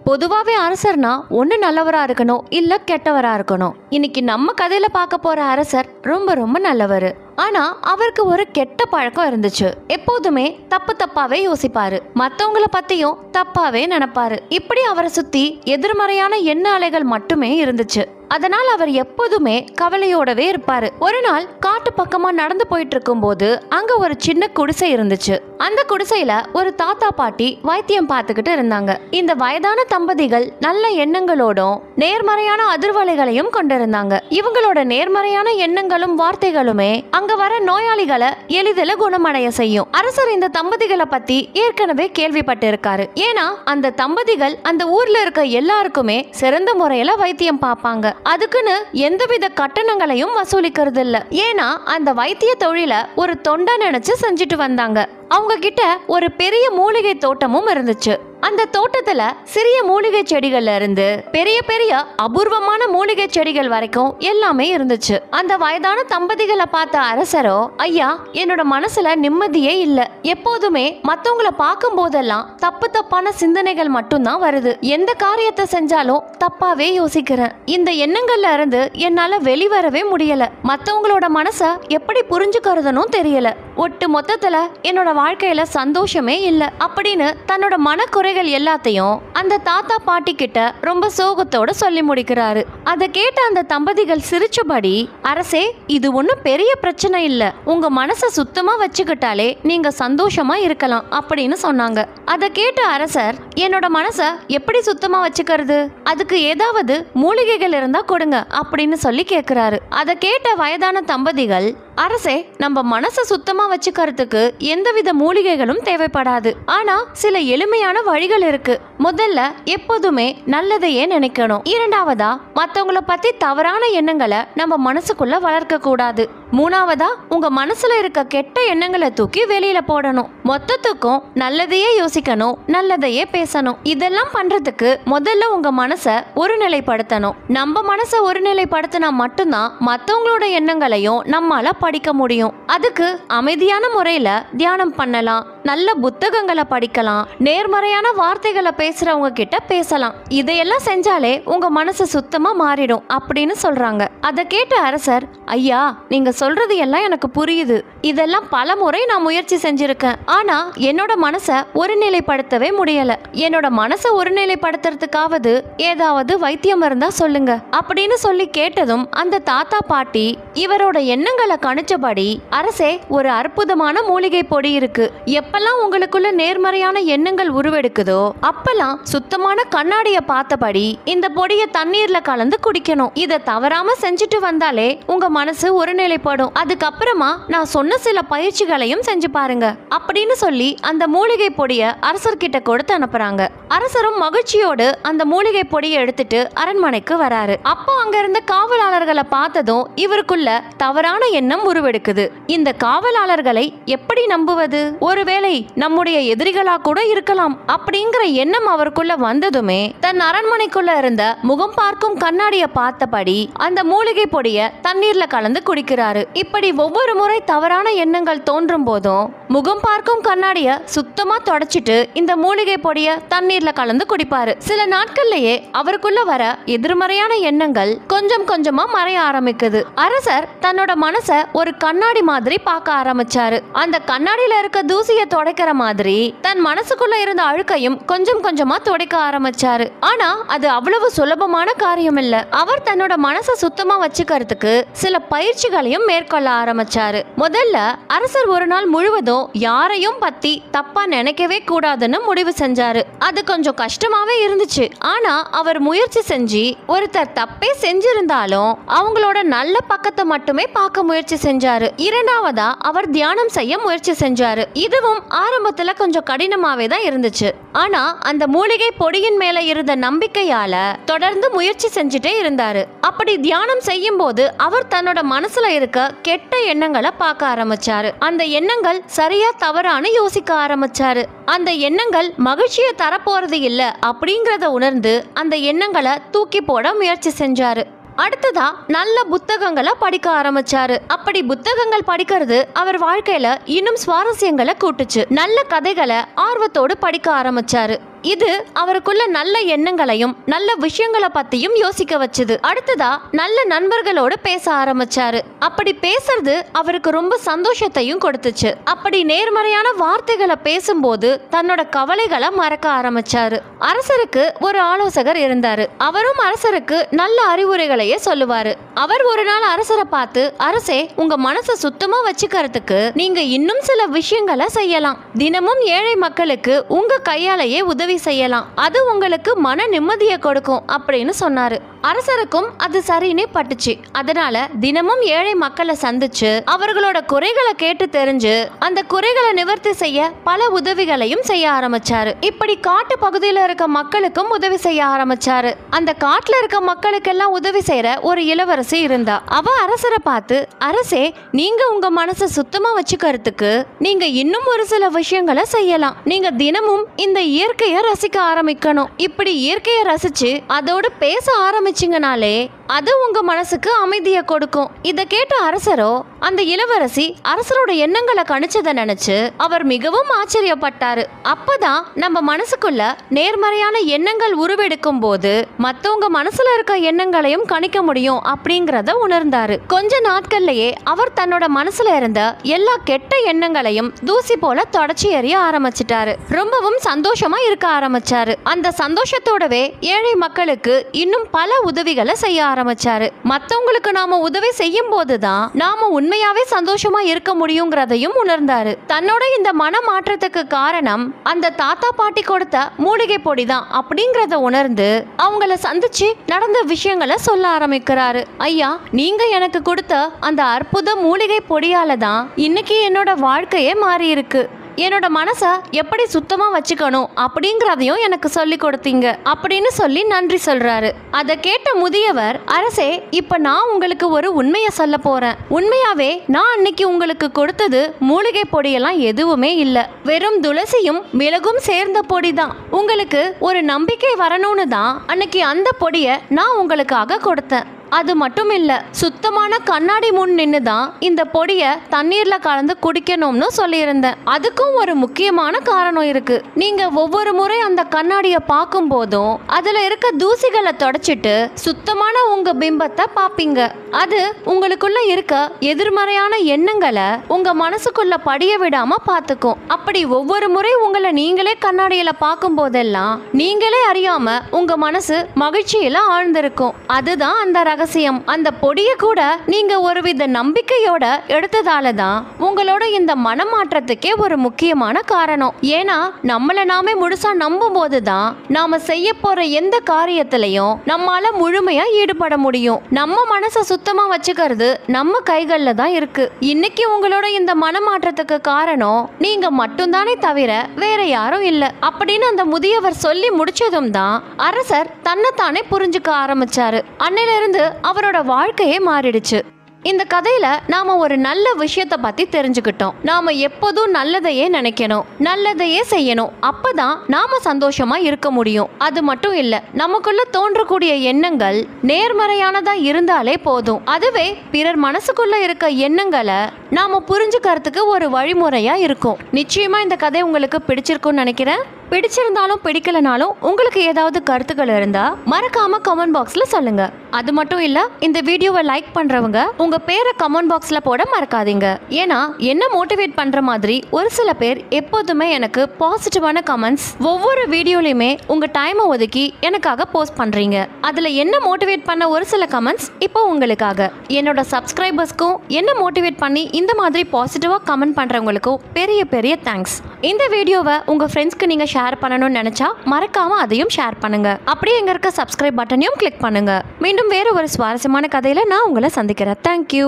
பொதுவாவே அரசர்னா ஒண்ணு நல்லவரா இருக்கணும் இல்ல கெட்டவரா இருக்கணும். இன்னைக்கு நம்ம கதையில பார்க்க போற அரசர் ரொம்ப ரொம்ப நல்லவரு. ஆனா அவருக்கு ஒரு கெட்ட பழக்கம் இருந்துச்சு. எப்போதுமே தப்பாவே யோசிப்பாரு, மத்தவங்கள பத்தியும் தப்பாவே நினைப்பாரு. இப்படி அவரை சுத்தி எதிர்மறையான எண்ண அலைகள் மட்டுமே இருந்துச்சு. அதனால் அவர் எப்போதுமே கவலையோடவே இருப்பாரு. ஒரு நாள் காட்டு பக்கமா நடந்து போயிட்டு இருக்கும் போது அங்க ஒரு சின்ன குடிசை இருந்துச்சு. அந்த குடிசையில ஒரு தாத்தா பாட்டி வைத்தியம் பார்த்துக்கிட்டு இருந்தாங்க. இந்த வயதான தம்பதிகள் நல்ல எண்ணங்களோடும் நேர்மறையான அதிர்வலைகளையும் கொண்டிருந்தாங்க. இவங்களோட நேர்மறையான எண்ணங்களும் வார்த்தைகளுமே அங்க வர நோயாளிகளை எளிதில் குணமடைய செய்யும். அரசர் இந்த தம்பதிகளை பத்தி ஏற்கனவே கேள்விப்பட்டு இருக்காரு. ஏன்னா அந்த தம்பதிகள் அந்த ஊர்ல இருக்க எல்லாருக்குமே சிறந்த முறையில வைத்தியம் பார்ப்பாங்க. அதுக்குன்னு எந்தவித கட்டணங்களையும் வசூலிக்கிறது இல்ல. ஏன்னா அந்த வைத்திய தொழில ஒரு தொண்டை நினைச்சு செஞ்சுட்டு வந்தாங்க. அவங்க கிட்ட ஒரு பெரிய மூலிகை தோட்டமும் இருந்துச்சு. அந்த தோட்டத்துல சிறிய மூலிகை செடிகள்ல இருந்து பெரிய பெரிய அபூர்வமான மூலிகை செடிகள் வரைக்கும் எல்லாமே இருந்துச்சு. அந்த வயதான தம்பதிகளை பார்த்த அரசரோ, ஐயா, என்னோட மனசுல நிம்மதியே இல்ல. எப்போதுமே மத்தவங்கள பார்க்கும் போதெல்லாம் தப்பான சிந்தனைகள் மட்டும்தான் வருது. எந்த காரியத்தை செஞ்சாலும் தப்பாவே யோசிக்கிறேன். இந்த எண்ணங்கள்ல இருந்து என்னால வெளிவரவே முடியல. மத்தவங்களோட மனச எப்படி புரிஞ்சுக்கிறதுன்னு தெரியல. ஒட்டு மொத்தத்துல என்னோட வாழ்க்கையில சந்தோஷமே இல்ல அப்படின்னு தன்னோட மனக்குறைகள் எல்லாத்தையும் அந்த தாத்தா பாட்டி கிட்ட ரொம்ப சோகத்தோட சொல்லி முடிக்கிறாரு. அதை கேட்ட அந்த தம்பதிகள் சிரிச்சபடி, அரசே, இது ஒன்னும் பெரிய பிரச்சனை இல்ல. உங்க மனசை சுத்தமா வச்சுக்கிட்டாலே நீங்க சந்தோஷமா இருக்கலாம் அப்படின்னு சொன்னாங்க. அதை கேட்ட அரசர், என்னோட மனசை எப்படி சுத்தமா வச்சுக்கிறது? அதுக்கு ஏதாவது மூலிகைகள் இருந்தா கொடுங்க அப்படின்னு சொல்லி கேக்குறாரு. அதை கேட்ட வயதான தம்பதிகள், அரசே, நம்ம மனசை சுத்தமா வச்சுக்கிறதுக்கு எந்தவித மூலிகைகளும் தேவைப்படாது. ஆனா சில எளிமையான வழிகள் இருக்கு. முதல்ல எப்போதுமே நல்லதையே நினைக்கணும். இரண்டாவதா மத்தவங்கள பத்தி தவறான எண்ணங்களை நம்ம மனசுக்குள்ள வளர்க்க கூடாது. மூணாவதா உங்க மனசுல இருக்க கெட்ட எண்ணங்களை தூக்கி வெளியில போடணும். மொத்தத்துக்கும் நல்லதையே யோசிக்கணும், நல்லதையே பேசணும். இதெல்லாம் பண்றதுக்கு முதல்ல உங்க மனசை ஒருநிலைப்படுத்தணும். நம்ம மனசை ஒருநிலைப்படுத்தினா மட்டும்தான் மத்தவங்களோட எண்ணங்களையும் நம்மால படிக்க முடியும். அதுக்கு அமைதியான முறையில தியானம் பண்ணலாம், நல்ல புத்தகங்களை படிக்கலாம், நேர்மறையான வார்த்தைகளை பேசுறவங்க கிட்ட பேசலாம். இதையெல்லாம் செஞ்சாலே உங்க மனசு சுத்தமா மாறிடும் அப்படின்னு சொல்றாங்க. அதை கேட்ட அரசர், ஐயா, நீங்க சொல்றது எல்லாம் எனக்கு புரியுது. இதெல்லாம் பல முறை நான் முயற்சி செஞ்சிருக்கேன். ஆனா என்னோட மனசை ஒருநிலைப்படுத்தவே முடியல. என்னோட மனசை ஒருநிலைப்படுத்துறதுக்காவது ஏதாவது வைத்தியம் இருந்தா சொல்லுங்க அப்படின்னு சொல்லி கேட்டதும் அந்த தாத்தா பாட்டி இவரோட எண்ணங்களை கணிச்சபடி, அரசே, ஒரு அற்புதமான மூலிகை பொடி இருக்கு. எப்பெல்லாம் உங்களுக்குள்ள நேர்மறையான எண்ணங்கள் உருவெடுக்குதோ அப்பெல்லாம் சுத்தமான கண்ணாடிய பார்த்தபடி இந்த பொடியை தண்ணீர்ல கலந்து குடிக்கணும். இதை தவறாம செஞ்சுட்டு வந்தாலே உங்க மனசு ஒருநிலைப்படும். அதுக்கப்புறமா நான் சொன்ன சில பயிற்சிகளையும் செஞ்சு பாருங்க அப்படின்னு சொல்லி அந்த மூலிகை பொடியை அரசர்கிட்ட கொடுத்து அனுப்புறாங்க. அரசரும் மகிழ்ச்சியோடு அந்த மூலிகை பொடியை எடுத்துட்டு அரண்மனைக்கு வராரு. அப்போ அங்க இருந்த காவலாளர்களை பார்த்ததும் இவருக்குள்ள தவறான எண்ணம் உருவெடுக்குது. இந்த காவலாளர்களை எப்படி நம்புவது? ஒருவேளை நம்முடைய எதிரிகளா கூட இருக்கலாம் அப்படிங்கிற எண்ணம் அவருக்குள்ள வந்ததுமே தன் அரண்மனைக்குள்ள இருந்த முகம் பார்க்கும் கண்ணாடிய பார்த்தபடி அந்த மூலிகை பொடிய தண்ணீர்ல கலந்து குடிக்கிறாரு. இப்படி ஒவ்வொரு முறை தவறான எண்ணங்கள் தோன்றும் போதும் முகம் பார்க்கும் கண்ணாடிய சுத்தமா தொடச்சிட்டு இந்த மூலிகை பொடிய தண்ணீர்ல கலந்து குடிப்பாரு. சில நாட்கள்லயே அவருக்குள்ள வர எதிர்மறையான எண்ணங்கள் கொஞ்சம் கொஞ்சமா மறைய ஆரம்பிக்குது. அரசர் தன்னோட மனசை ஒரு கண்ணாடி மாதிரி பார்க்க ஆரம்பிச்சாரு. அந்த கண்ணாடியில இருக்க தூசிய துடைக்கிற மாதிரி தன் மனசுக்குள்ள இருந்த அழுக்கையும் கொஞ்சம் கொஞ்சமா துடைக்க ஆரம்பிச்சாரு. ஆனா அது அவ்வளவு சுலபமான காரியம் இல்ல. அவர் தன்னோட மனசை சுத்தமா வச்சுக்கிறதுக்கு சில பயிற்சிகளையும் மேற்கொள்ள ஆரம்பிச்சாரு. முதல்ல அரசர் ஒரு நாள் முழுவதும் யாரையும் பத்தி தப்பா நினைக்கவே கூடாதுன்னு முடிவு செஞ்சாரு. அது கொஞ்சம் கஷ்டமாவே இருந்துச்சு. ஆனா அவர் முயற்சி செஞ்சு ஒருத்தர் தப்பே செஞ்சிருந்தாலும் அவங்களோட நல்ல பக்கத்தை மட்டுமே பார்க்க முயற்சி செஞ்சாரு. இரண்டாவதா அவர் தியானம் செய்ய முயற்சி செஞ்சாரு. இதுவும் ஆரம்பத்துல கொஞ்சம் கடினமாவே தான் இருந்துச்சு. ஆனா அந்த மூலிகை பொடியின் மேல இருந்த நம்பிக்கையால தொடர்ந்து முயற்சி செஞ்சுட்டே இருந்தாரு. அப்படி தியானம் செய்யும் போது அவர் தன்னோட மனசுல இருக்க கெட்ட எண்ணங்களை பார்க்க ஆரம்பிச்சாரு. அந்த எண்ணங்கள் சரியா தவறான யோசிக்க ஆரம்பிச்சாரு. அந்த எண்ணங்கள் மகிழ்ச்சியை தரப்போறது இல்ல அப்படிங்கறத உணர்ந்து அந்த எண்ணங்களை தூக்கி போட முயற்சி செஞ்சாரு. அடுத்ததா நல்ல புத்தகங்களை படிக்க ஆரம்பிச்சாரு. அப்படி புத்தகங்கள் படிக்கிறது அவர் வாழ்க்கையில இன்னும் சுவாரஸ்யங்களை கூட்டுச்சு. நல்ல கதைகளை ஆர்வத்தோடு படிக்க ஆரம்பிச்சாரு. இது அவருக்குள்ள நல்ல எண்ணங்களையும் நல்ல விஷயங்களை பத்தியும் யோசிக்க வச்சது. அடுத்ததா நல்ல நண்பர்களோடு பேச ஆரம்பிச்சாரு. அப்படி பேசுறது அவருக்கு ரொம்ப சந்தோஷத்தையும் கொடுத்துச்சு. அப்படி நேர்மறையான வார்த்தைகளை பேசும்போது தன்னோட கவலைகளை மறக்க ஆரம்பிச்சாரு. அரசருக்கு ஒரு ஆலோசகர் இருந்தாரு. அவரும் அரசருக்கு நல்ல அறிவுரைகளையே சொல்லுவாரு. அவர் ஒரு நாள் அரசரை பார்த்து, அரசே, உங்க மனசை சுத்தமா வச்சுக்கிறதுக்கு நீங்க இன்னும் சில விஷயங்களை செய்யலாம். தினமும் ஏழை மக்களுக்கு உங்க கையாலேயே உதவி செய்யலாம். அது உங்களுக்கு மன நிம்மதியை கொடுக்கும் அப்படின்னு சொன்னாரு. அரசருக்கும் அது சரின்னு பட்டுச்சு. அதனால தினமும் ஏழை மக்களை சந்திச்சு அவர்களோட குறைகளை கேட்டு தெரிஞ்சு அந்த குறைகளை நிவர்த்தி செய்ய பல உதவிகளையும் செய்ய ஆரம்பிச்சாரு. இப்படி காட்டு பகுதியில இருக்க மக்களுக்கும் உதவி செய்ய ஆரம்பிச்சாரு. அந்த காட்டுல இருக்க மக்களுக்கெல்லாம் உதவி செய்யற ஒரு இளவரசி இருந்தா. அவ அரசரை பார்த்து, அரசே, நீங்க உங்க மனசை சுத்தமா வச்சுக்கிறதுக்கு நீங்க இன்னும் ஒரு சில விஷயங்களை செய்யலாம். நீங்க தினமும் இந்த இயற்கையை ரசிக்க ஆரம்பிக்கணும். இப்படி இயற்கையை ரசிச்சு அதோடு பேச ஆரம்பிச்சிங்கனாலே அது உங்க மனசுக்கு அமைதியை கொடுக்கும். இத கேட்ட அரசரோ அந்த இளவரசி அரசரோட எண்ணங்களை கணிச்சதை நினைச்சு அவர் மிகவும் ஆச்சரியப்பட்டாரு. அப்பதான் நம்ம மனசுக்குள்ள நேர்மறையான எண்ணங்கள் உருவெடுக்கும் போது மத்தவங்க மனசுல இருக்க எண்ணங்களையும் கணிக்க முடியும் அப்படிங்கறத உணர்ந்தாரு. கொஞ்ச நாட்கள்லயே அவர் தன்னோட மனசுல இருந்த எல்லா கெட்ட எண்ணங்களையும் தூசி போல தொடச்சி எறிய ஆரம்பிச்சிட்டாரு. ரொம்பவும் சந்தோஷமா இருக்க ஆரம்பிச்சாரு. அந்த சந்தோஷத்தோடவே ஏழை மக்களுக்கு இன்னும் பல உதவிகளை செய்ய ஆரம்பிச்சாரு. மத்தவங்களுக்கு நாம உதவி செய்யும் போதுதான் நாம உண்மையாவே சந்தோஷமா இருக்க முடியுங்கிறதையும் உணர்ந்தாரு. தன்னோட இந்த மன மாற்றத்துக்கு காரணம் அந்த தாத்தா பாட்டி கொடுத்த மூலிகை பொடிதான் அப்படிங்கறத உணர்ந்து அவங்கள சந்திச்சு நடந்த விஷயங்களை சொல்ல ஆரம்பிக்கிறாரு. ஐயா, நீங்க எனக்கு கொடுத்த அந்த அற்புத மூலிகை பொடியால தான் இன்னைக்கு என்னோட வாழ்க்கையே மாறி இருக்கு. என்னோட மனசை எப்படி சுத்தமா வச்சுக்கணும் அப்படிங்கறதையும் எனக்கு சொல்லி கொடுத்தீங்க அப்படின்னு சொல்லி நன்றி சொல்றாரு. அதை கேட்ட முதியவர், அரசே, இப்ப நான் உங்களுக்கு ஒரு உண்மையை சொல்ல போறேன். உண்மையாவே நான் அன்னைக்கு உங்களுக்கு கொடுத்தது மூலிகை பொடியெல்லாம் எதுவுமே இல்ல. வெறும் துளசியும் மிளகும் சேர்ந்த பொடிதான். உங்களுக்கு ஒரு நம்பிக்கை வரணும்னு தான் அன்னைக்கு அந்த பொடியை நான் உங்களுக்காக கொடுத்தேன். அது மட்டும் இல்ல, சுத்தமான கண்ணாடி முன் நின்னுதான் இந்த பொடியை தண்ணீர்ல கலந்து குடிக்கணும்னு சொல்லியிருந்தேன். அதுக்கும் ஒரு முக்கியமான காரணம் இருக்கு. நீங்க ஒவ்வொரு முறை அந்த கண்ணாடியை பார்க்கும் போதும் அதுல இருக்க தூசிகளை தொடச்சிட்டு சுத்தமான உங்க பிம்பத்தை பாப்பீங்க. அது உங்களுக்குள்ள இருக்க எதிர்மறையான எண்ணங்களை உங்க மனசுக்குள்ள படிய விடாம பாத்துக்கும். அப்படி ஒவ்வொரு முறை உங்களை நீங்களே கண்ணாடியில பார்க்கும் போதெல்லாம் நீங்களே அறியாம உங்க மனசு மகிழ்ச்சியில ஆழ்ந்திருக்கும். அதுதான் அந்த ரகசியம். அந்த பொடியை கூட நீங்க ஒருவித நம்பிக்கையோட எடுத்ததால தான் உங்களோட இந்த மனமாற்றத்துக்கே ஒரு முக்கியமான காரணம். ஏன்னா நம்மள நாமே முழுசா நம்பும் போதுதான் நாம செய்ய போற எந்த காரியத்திலையும் நம்மால முழுமையா ஈடுபட முடியும். நம்ம மனசை சுத்தமா வச்சுக்கிறது நம்ம கைகள்ல தான் இருக்கு. இன்னைக்கு உங்களோட இந்த மனமாற்றத்துக்கு காரணம் நீங்க மட்டும்தானே தவிர வேற யாரும் இல்ல அப்படின்னு அந்த முதியவர் சொல்லி முடிச்சதும் தான் அரசர் தன்னைத்தானே புரிஞ்சுக்க ஆரம்பிச்சாரு. அன்னையில இருந்து அவரோட வாழ்க்கையே மாறிடுச்சு. இந்த கதையில நாம ஒரு நல்ல விஷயத்தை பத்தி தெரிஞ்சுக்கிட்டோம். நாம எப்போதும் நல்லதையே நினைக்கணும், நல்லதையே செய்யணும். அப்பதான் நாம சந்தோஷமா இருக்க முடியும். அது மட்டும் இல்ல, நமக்குள்ள தோன்றக்கூடிய எண்ணங்கள் நேர்மறையானதா இருந்தாலே போதும். அதுவே பிறர் மனசுக்குள்ள இருக்க எண்ணங்களை நாம புரிஞ்சுக்கிறதுக்கு ஒரு வழிமுறையா இருக்கும். நிச்சயமா இந்த கதை உங்களுக்கு பிடிச்சிருக்கும்னு நினைக்கிறேன். பிடிச்சிருந்தாலும் பிடிக்கலனாலும் உங்களுக்கு ஏதாவது கருத்துக்கள் இருந்தா மறக்காம கமெண்ட் பாக்ஸ்ல சொல்லுங்க. அது மட்டும் இல்ல, இந்த வீடியோவை லைக் பண்றவங்க உங்க பேரை கமெண்ட் பாக்ஸ்ல போட மறக்காதீங்க. ஏன்னா என்ன மோட்டிவேட் பண்ற மாதிரி ஒரு சில பேர் எப்போதுமே எனக்கு பாசிட்டிவான கமெண்ட்ஸ் ஒவ்வொரு வீடியோலயுமே உங்க டைமை ஒதுக்கி எனக்காக போஸ்ட் பண்றீங்க. அதுல என்ன மோட்டிவேட் பண்ண ஒரு சில கமெண்ட்ஸ் இப்போ உங்களுக்காக. என்னோட சப்ஸ்கிரைபர்ஸ்க்கும் என்ன மோட்டிவேட் பண்ணி இந்த மாதிரி பாசிட்டிவா கமெண்ட் பண்றவங்களுக்கும் பெரிய பெரிய தேங்க்ஸ். இந்த வீடியோவை உங்க ஃப்ரெண்ட்ஸ்க்கு நீங்க ஷேர் பண்ணணும்னு நினைச்சா மறக்காம அதையும் ஷேர் பண்ணுங்க. அப்படியே எங்க இருக்க சப்ஸ்கிரைப் பட்டனையும் கிளிக் பண்ணுங்க. மீண்டும் வேற ஒரு சுவாரஸ்யமான கதையில நான் உங்களை சந்திக்கிறேன். தேங்க்யூ.